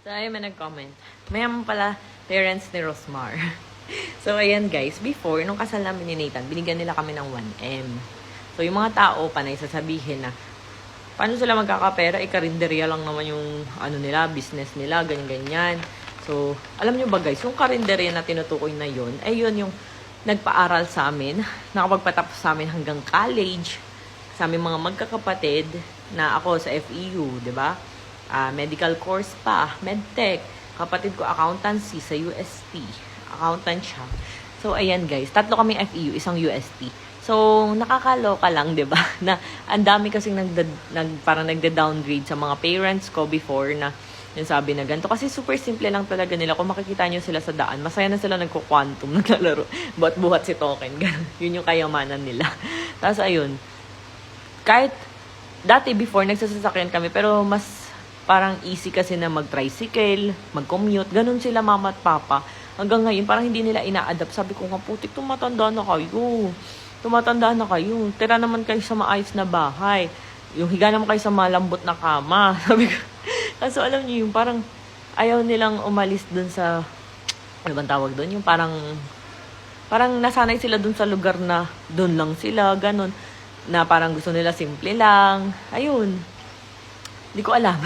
So, ay may nag-comment. Mayaman pala, parents ni Rosmar. So, ayan guys, before, nung kasal namin ni Nathan, binigyan nila kami ng 1M. So, yung mga tao, panay sasabihin na, paano sila magkakapera? Karinderya lang naman yung, nila, business nila, ganyan-ganyan. So, alam nyo ba guys, yung karinderya na tinutukoy na yun, ay yun yung nagpaaral sa amin, nakapagpatapos sa amin hanggang college, sa aming mga magkakapatid, na ako sa FEU, di ba? Medical course pa, medtech. Kapatid ko accountancy sa UST. Accountant siya. So, ayan guys. Tatlo kaming FEU, isang UST. So, nakakaloka lang, di ba? Na ang dami kasing parang nagda-downgrade sa mga parents ko before na yung sabi na ganito. Kasi super simple lang talaga nila. Kung makikita nyo sila sa daan, masaya na sila nagko-quantum, naglalaro. Buhat-buhat si token. Yun yung kayamanan nila. Tapos, ayun. Kahit dati before, nagsasasakyan kami, pero mas parang easy kasi na mag-tricycle, mag-commute, ganun sila mama at papa. Hanggang ngayon, parang hindi nila ina-adapt. Sabi ko nga, putik, tumatanda na kayo. Tumatanda na kayo. Tira naman kayo sa maayos na bahay. Yung higa naman kayo sa malambot na kama. Sabi ko, kaso alam niyo yung parang ayaw nilang umalis dun sa, ano bang tawag dun? Yung parang nasanay sila dun sa lugar na dun lang sila, ganun. Na parang gusto nila simple lang. Ayun. Hindi ko alam.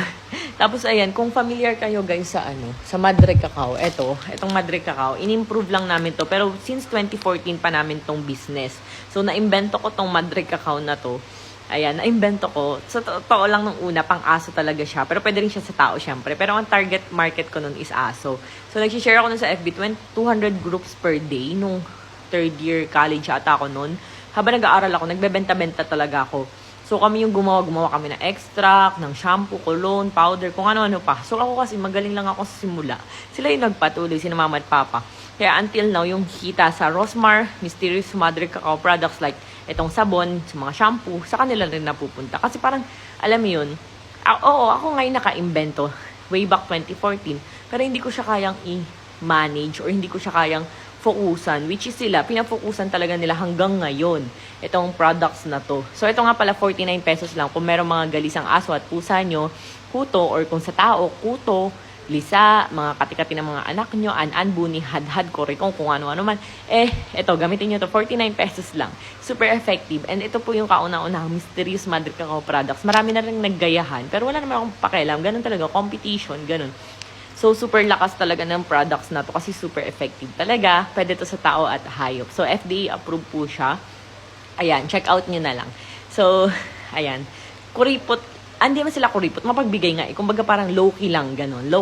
Tapos ayan, kung familiar kayo guys sa Madre Cacao, etong Madre Cacao, in-improve lang namin to. Pero since 2014 pa namin tong business. So naimbento ko tong Madre Cacao na to. Ayan, naimbento ko. Sa totoo lang nung una, pang aso talaga siya. Pero pwede rin siya sa tao syempre. Pero ang target market ko nun is aso. So nag-share ako nun sa FB, 200 groups per day nung third year college ata ako nun. Habang nag-aaral ako, nagbebenta-benta talaga ako. So, kami yung gumawa kami ng extract, ng shampoo, cologne, powder, kung ano-ano pa. So, ako kasi magaling lang ako sa simula. Sila yung nagpatuloy, sina mama at papa. Kaya until now, yung kita sa Rosmar, Mysterious Madre Cacao products like itong sabon, sa mga shampoo, sa kanila rin napupunta. Kasi parang, alam mo yun, ako ngayon naka-invento, way back 2014, pero hindi ko siya kayang i-manage or hindi ko siya kayang fokusan, which is sila, pinafokusan talaga nila hanggang ngayon, itong products na to. So, ito nga pala, 49 pesos lang. Kung meron mga galisang aso at pusa nyo, kuto, or kung sa tao, kuto, lisa, mga katikati ng mga anak nyo, buni, hadhad, korikong, kung ano-ano man, ito, gamitin nyo to 49 pesos lang. Super effective. And ito po yung kauna-unahang Mysterious Madre Cacao products. Marami na rin naggayahan, pero wala naman akong pakialam. Ganun talaga, competition, ganun. So, super lakas talaga ng products na to kasi super effective talaga. Pwede to sa tao at hayop. So, FDA approved po siya. Ayan, check out nyo na lang. So, ayan. Kuripot. Hindi man sila kuripot. Mapagbigay nga. Kumbaga parang low-key lang, ganun. Low